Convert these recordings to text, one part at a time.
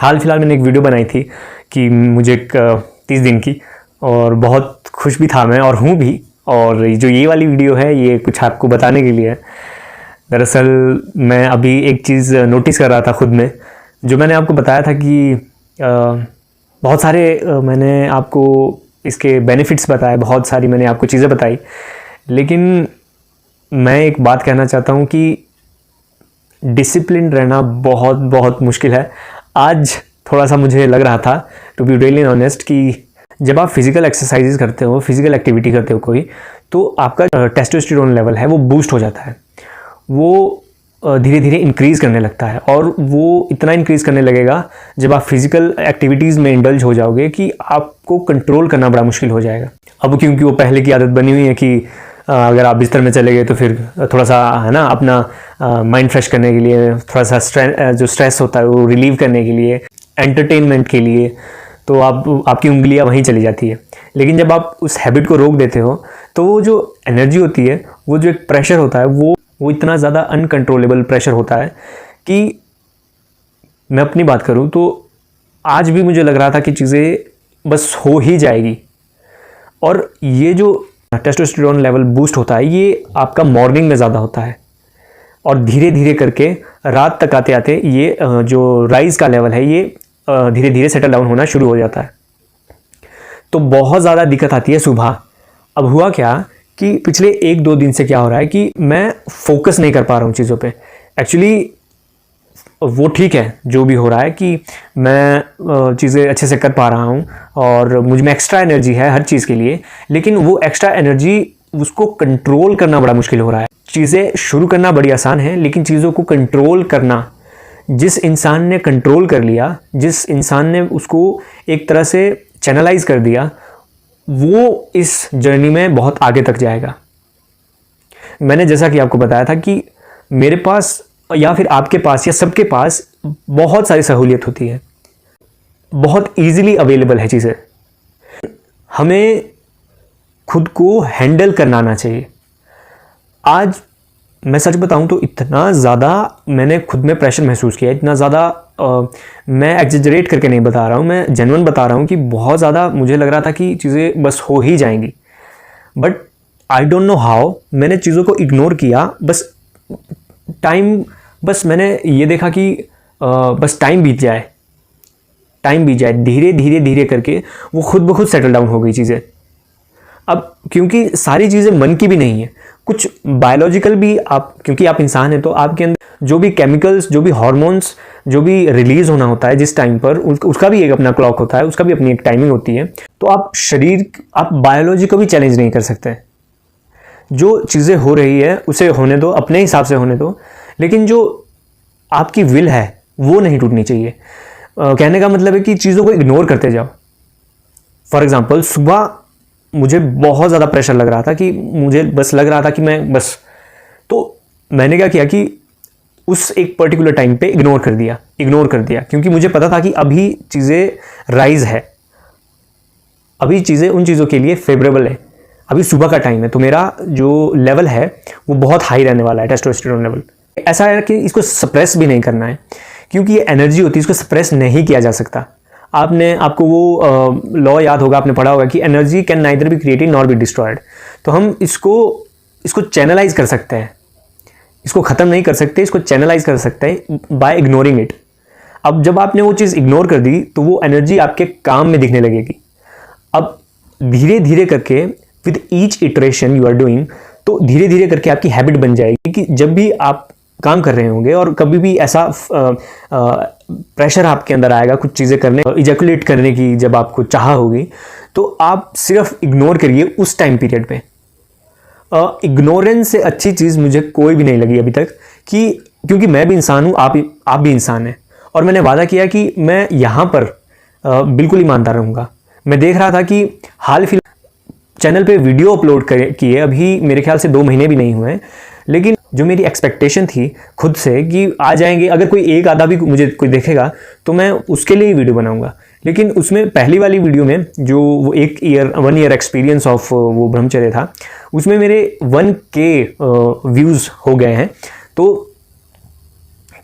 हाल फिलहाल मैंने एक वीडियो बनाई थी कि मुझे 30 दिन की, और बहुत खुश भी था मैं और हूँ भी। और जो ये वाली वीडियो है ये कुछ आपको बताने के लिए है। दरअसल मैं अभी एक चीज़ नोटिस कर रहा था खुद में, जो मैंने आपको बताया था कि बहुत सारे मैंने आपको इसके बेनिफिट्स बताए, बहुत सारी मैंने आपको चीज़ें बताई, लेकिन मैं एक बात कहना चाहता हूँ कि डिसिप्लिन रहना बहुत बहुत मुश्किल है। आज थोड़ा सा मुझे लग रहा था, टू बी रियली ऑनेस्ट, कि जब आप फिज़िकल एक्सरसाइजेज करते हो, फिज़िकल एक्टिविटी करते हो कोई, तो आपका टेस्टोस्टेरोन लेवल है वो बूस्ट हो जाता है, वो धीरे धीरे इंक्रीज़ करने लगता है। और वो इतना इंक्रीज़ करने लगेगा जब आप फिज़िकल एक्टिविटीज़ में इंडल्ज हो जाओगे कि आपको कंट्रोल करना बड़ा मुश्किल हो जाएगा। अब क्योंकि वो पहले की आदत बनी हुई है कि अगर आप बिस्तर में चले गए तो फिर थोड़ा सा है ना, अपना माइंड फ्रेश करने के लिए, थोड़ा सा जो स्ट्रेस होता है वो रिलीव करने के लिए, एंटरटेनमेंट के लिए, तो आपकी उंगलियां वहीं चली जाती है। लेकिन जब आप उस हैबिट को रोक देते हो तो वो जो एनर्जी होती है, वो जो एक प्रेशर होता है, वो इतना ज़्यादा अनकंट्रोलेबल प्रेशर होता है कि मैं अपनी बात करूँ तो आज भी मुझे लग रहा था कि चीज़ें बस हो ही जाएगी। और ये जो टेस्टोस्टेरोन लेवल बूस्ट होता है ये आपका मॉर्निंग में ज़्यादा होता है, और धीरे धीरे करके रात तक आते आते ये जो राइज का लेवल है ये धीरे धीरे सेटल डाउन होना शुरू हो जाता है। तो बहुत ज़्यादा दिक्कत आती है सुबह। अब हुआ क्या कि पिछले 1-2 दिन से क्या हो रहा है कि मैं फोकस नहीं कर पा रहा हूँ चीज़ों पे। एक्चुअली वो ठीक है जो भी हो रहा है कि मैं चीज़ें अच्छे से कर पा रहा हूँ और मुझ में एक्स्ट्रा एनर्जी है हर चीज़ के लिए, लेकिन वो एक्स्ट्रा एनर्जी उसको कंट्रोल करना बड़ा मुश्किल हो रहा है। चीज़ें शुरू करना बड़ी आसान है, लेकिन चीज़ों को कंट्रोल करना, जिस इंसान ने कंट्रोल कर लिया, जिस इंसान ने उसको एक तरह से चैनलाइज कर दिया, वो इस जर्नी में बहुत आगे तक जाएगा। मैंने जैसा कि आपको बताया था कि मेरे पास या फिर आपके पास या सबके पास बहुत सारी सहूलियत होती है, बहुत इजीली अवेलेबल है चीज़ें। हमें खुद को हैंडल करना आना चाहिए। आज मैं सच बताऊं तो इतना ज़्यादा मैंने खुद में प्रेशर महसूस किया, इतना ज़्यादा मैं एग्जेजरेट करके नहीं बता रहा हूं, मैं जेन्युइन बता रहा हूं कि बहुत ज़्यादा मुझे लग रहा था कि चीज़ें बस हो ही जाएंगी। But I don't know how मैंने चीज़ों को इग्नोर किया। बस मैंने ये देखा कि बस टाइम बीत जाए, धीरे धीरे धीरे करके वो खुद ब खुद सेटल डाउन हो गई चीज़ें। अब क्योंकि सारी चीज़ें मन की भी नहीं है, कुछ बायोलॉजिकल भी, आप क्योंकि आप इंसान हैं तो आपके अंदर जो भी केमिकल्स, जो भी हार्मोन्स, जो भी रिलीज होना होता है जिस टाइम पर, उसका भी एक अपना क्लॉक होता है, उसका भी अपनी एक टाइमिंग होती है। तो आप बायोलॉजी को भी चैलेंज नहीं कर सकते। जो चीज़ें हो रही है उसे होने दो, अपने हिसाब से होने दो, लेकिन जो आपकी विल है वो नहीं टूटनी चाहिए। कहने का मतलब है कि चीज़ों को इग्नोर करते जाओ। फॉर एग्जाम्पल, सुबह मुझे बहुत ज़्यादा प्रेशर लग रहा था कि मुझे बस लग रहा था कि मैं बस, तो मैंने क्या किया कि उस एक पर्टिकुलर टाइम पे इग्नोर कर दिया, क्योंकि मुझे पता था कि अभी चीज़ें राइज है, अभी चीज़ें उन चीज़ों के लिए फेवरेबल है, अभी सुबह का टाइम है, तो मेरा जो लेवल है वो बहुत हाई रहने वाला है, टेस्टोस्टेरोन लेवल। ऐसा है कि इसको सप्रेस भी नहीं करना है, क्योंकि ये एनर्जी होती है, इसको सप्रेस नहीं किया जा सकता। आपको वो लॉ याद होगा, आपने पढ़ा होगा कि energy can neither be created nor be destroyed. तो हम इसको चैनलाइज कर सकते हैं, इसको ख़त्म नहीं कर सकते, इसको चैनलाइज कर सकते हैं बाय इग्नोरिंग इट। अब जब आपने वो चीज़ इग्नोर कर दी तो वो एनर्जी आपके काम में दिखने लगेगी। अब धीरे धीरे करके with each iteration you are doing, तो धीरे धीरे करके आपकी हैबिट बन जाएगी कि जब भी आप काम कर रहे होंगे और कभी भी ऐसा प्रेशर आपके अंदर आएगा कुछ चीज़ें करने, इजैकुलेट करने की जब आपको चाह होगी, तो आप सिर्फ इग्नोर करिए उस टाइम पीरियड पे। इग्नोरेंस से अच्छी चीज़ मुझे कोई भी नहीं लगी अभी तक, कि क्योंकि मैं भी इंसान हूँ, आप भी इंसान हैं, और मैंने वादा किया कि मैं यहाँ पर बिल्कुल ईमानदार रहूँगा। मैं देख रहा था कि हाल फिलहाल चैनल पे वीडियो अपलोड किए अभी मेरे ख्याल से 2 महीने भी नहीं हुए, लेकिन जो मेरी एक्सपेक्टेशन थी खुद से कि आ जाएंगे, अगर कोई एक आधा भी मुझे कोई देखेगा तो मैं उसके लिए ही वीडियो बनाऊंगा। लेकिन उसमें पहली वाली वीडियो में जो वो 1 ईयर एक्सपीरियंस ऑफ वो ब्रह्मचर्य था, उसमें मेरे 1K व्यूज़ हो गए हैं। तो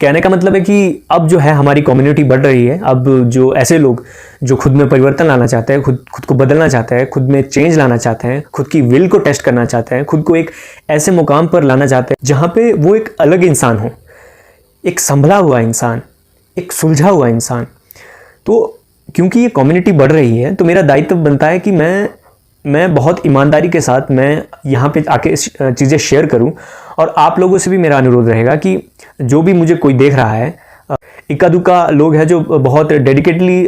कहने का मतलब है कि अब जो है हमारी कम्युनिटी बढ़ रही है। अब जो ऐसे लोग जो खुद में परिवर्तन लाना चाहते हैं, खुद को बदलना चाहते हैं, खुद में चेंज लाना चाहते हैं, खुद की विल को टेस्ट करना चाहते हैं, खुद को एक ऐसे मुकाम पर लाना चाहते हैं जहाँ पे वो एक अलग इंसान हो, एक संभला हुआ इंसान, एक सुलझा हुआ इंसान। तो क्योंकि ये कम्युनिटी बढ़ रही है तो मेरा दायित्व बनता है कि मैं बहुत ईमानदारी के साथ मैं यहाँ पे आके चीज़ें शेयर करूँ। और आप लोगों से भी मेरा अनुरोध रहेगा कि जो भी मुझे कोई देख रहा है, इक्का दुक्का लोग हैं जो बहुत डेडिकेटली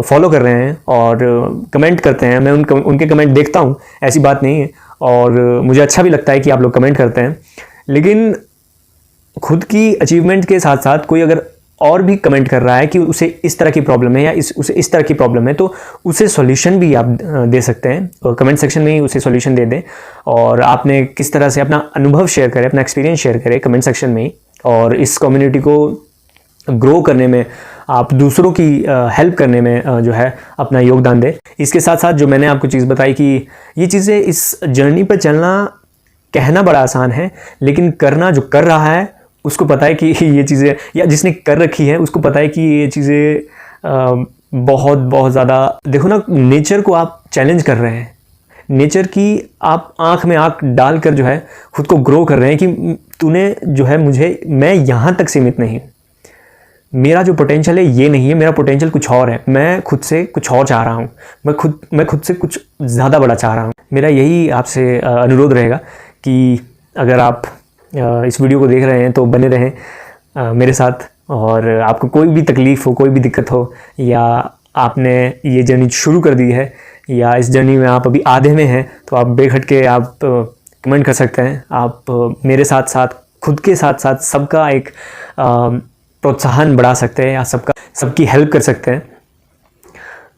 फॉलो कर रहे हैं और कमेंट करते हैं, मैं उनके कमेंट देखता हूँ, ऐसी बात नहीं है, और मुझे अच्छा भी लगता है कि आप लोग कमेंट करते हैं। लेकिन खुद की अचीवमेंट के साथ साथ कोई अगर और भी कमेंट कर रहा है कि उसे इस तरह की प्रॉब्लम है या उसे इस तरह की प्रॉब्लम है, तो उसे सॉल्यूशन भी आप दे सकते हैं और कमेंट सेक्शन में ही उसे सॉल्यूशन दे दें। और आपने किस तरह से अपना अनुभव शेयर करें, अपना एक्सपीरियंस शेयर करें कमेंट सेक्शन में ही। और इस कम्युनिटी को ग्रो करने में, आप दूसरों की हेल्प करने में जो है अपना योगदान दें। इसके साथ साथ जो मैंने आपको चीज़ बताई कि ये चीज़ें, इस जर्नी पर चलना, कहना बड़ा आसान है, लेकिन करना, जो कर रहा है उसको पता है कि ये चीज़ें, या जिसने कर रखी है उसको पता है कि ये चीज़ें बहुत बहुत ज़्यादा, देखो ना, नेचर को आप चैलेंज कर रहे हैं, नेचर की आप आँख में आँख डालकर जो है खुद को ग्रो कर रहे हैं कि तूने जो है मैं यहाँ तक सीमित नहीं, मेरा जो पोटेंशियल है ये नहीं है, मेरा पोटेंशियल कुछ और है, मैं खुद से कुछ और चाह रहा हूँ, मैं खुद से कुछ ज़्यादा बड़ा चाह रहा हूँ। मेरा यही आपसे अनुरोध रहेगा कि अगर आप इस वीडियो को देख रहे हैं तो बने रहें मेरे साथ। और आपको कोई भी तकलीफ़ हो, कोई भी दिक्कत हो, या आपने ये जर्नी शुरू कर दी है या इस जर्नी में आप अभी आधे में हैं, तो आप बेखट के आप कमेंट कर सकते हैं। आप मेरे साथ साथ, खुद के साथ साथ सबका एक प्रोत्साहन बढ़ा सकते हैं या सबकी हेल्प कर सकते हैं।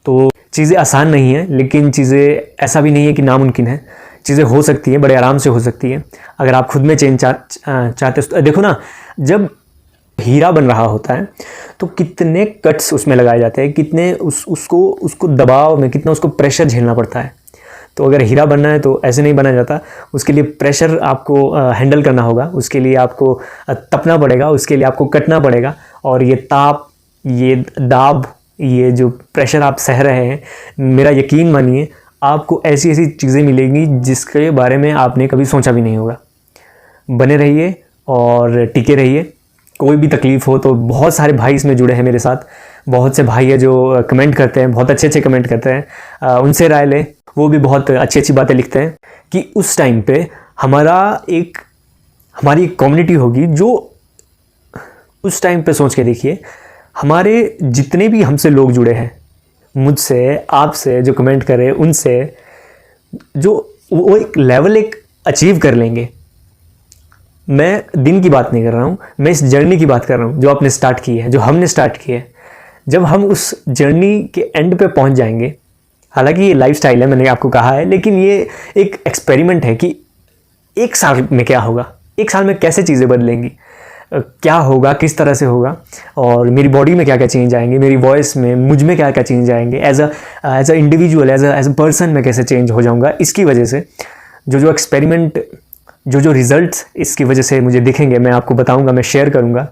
तो चीज़ें आसान नहीं है, लेकिन चीज़ें ऐसा भी नहीं है कि नामुमकिन है, चीज़ें हो सकती हैं, बड़े आराम से हो सकती हैं अगर आप खुद में चेंज चाहते हो। देखो ना, जब हीरा बन रहा होता है तो कितने कट्स उसमें लगाए जाते हैं, कितने उसको दबाव में, कितना उसको प्रेशर झेलना पड़ता है। तो अगर हीरा बनना है तो ऐसे नहीं बना जाता, उसके लिए प्रेशर आपको हैंडल करना होगा, उसके लिए आपको तपना पड़ेगा, उसके लिए आपको कटना पड़ेगा। और ये ताप, ये दाब, ये जो प्रेशर आप सह रहे हैं, मेरा यकीन मानिए आपको ऐसी ऐसी चीज़ें मिलेंगी जिसके बारे में आपने कभी सोचा भी नहीं होगा। बने रहिए और टिके रहिए। कोई भी तकलीफ़ हो तो बहुत सारे भाई इसमें जुड़े हैं मेरे साथ, बहुत से भाई है जो कमेंट करते हैं, बहुत अच्छे अच्छे कमेंट करते हैं, उनसे राय लें, वो भी बहुत अच्छी अच्छी बातें लिखते हैं कि उस टाइम पे हमारी एक कम्युनिटी होगी जो, उस टाइम पे सोच के देखिए, हमारे जितने भी हमसे लोग जुड़े हैं, मुझसे, आपसे जो कमेंट करें, उनसे जो वो एक लेवल एक अचीव कर लेंगे। मैं दिन की बात नहीं कर रहा हूँ, मैं इस जर्नी की बात कर रहा हूँ जो आपने स्टार्ट की है, जो हमने स्टार्ट की है। जब हम उस जर्नी के एंड पे पहुँच जाएंगे, हालांकि ये लाइफस्टाइल है, मैंने आपको कहा है, लेकिन ये एक एक्सपेरिमेंट है कि एक साल में क्या होगा, एक साल में कैसे चीज़ें बदलेंगी, क्या होगा, किस तरह से होगा, और मेरी बॉडी में क्या क्या चेंज आएंगे, मेरी वॉइस में, मुझ में क्या क्या चेंज आएंगे, as a individual, as a person मैं कैसे चेंज हो जाऊंगा। इसकी वजह से जो एक्सपेरिमेंट, जो रिजल्ट्स इसकी वजह से मुझे दिखेंगे, मैं आपको बताऊंगा, मैं शेयर करूंगा।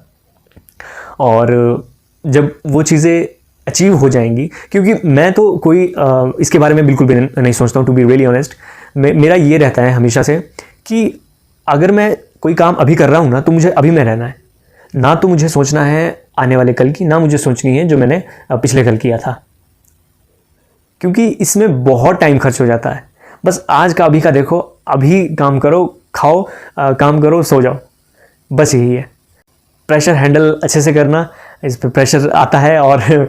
और जब वो चीज़ें अचीव हो जाएंगी, क्योंकि मैं तो कोई इसके बारे में बिल्कुल भी नहीं सोचता हूँ, टू बी रियली ऑनेस्ट। मेरा ये रहता है हमेशा से कि अगर मैं कोई काम अभी कर रहा हूँ ना, तो मुझे अभी में रहना है, ना तो मुझे सोचना है आने वाले कल की, ना मुझे सोचनी है जो मैंने पिछले कल किया था, क्योंकि इसमें बहुत टाइम खर्च हो जाता है। बस आज का, अभी का देखो, अभी काम करो, खाओ, काम करो, सो जाओ, बस यही है। प्रेशर हैंडल अच्छे से करना, इस पर प्रेशर आता है और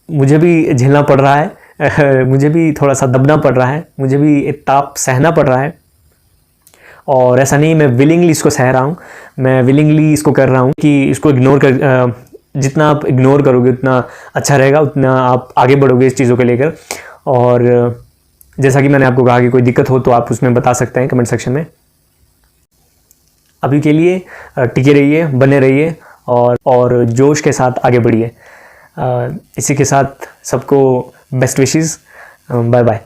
मुझे भी झेलना पड़ रहा है, मुझे भी थोड़ा सा दबना पड़ रहा है, मुझे भी एक ताप सहना पड़ रहा है। और ऐसा नहीं मैं विलिंगली इसको सह रहा हूँ, मैं विलिंगली इसको कर रहा हूँ कि इसको इग्नोर कर, जितना आप इग्नोर करोगे उतना अच्छा रहेगा, उतना आप आगे बढ़ोगे इस चीज़ों को लेकर। और जैसा कि मैंने आपको कहा कि कोई दिक्कत हो तो आप उसमें बता सकते हैं कमेंट सेक्शन में। अभी के लिए टिके रहिए, बने रहिए और जोश के साथ आगे बढ़िए। इसी के साथ सबको बेस्ट विशेस, बाय बाय।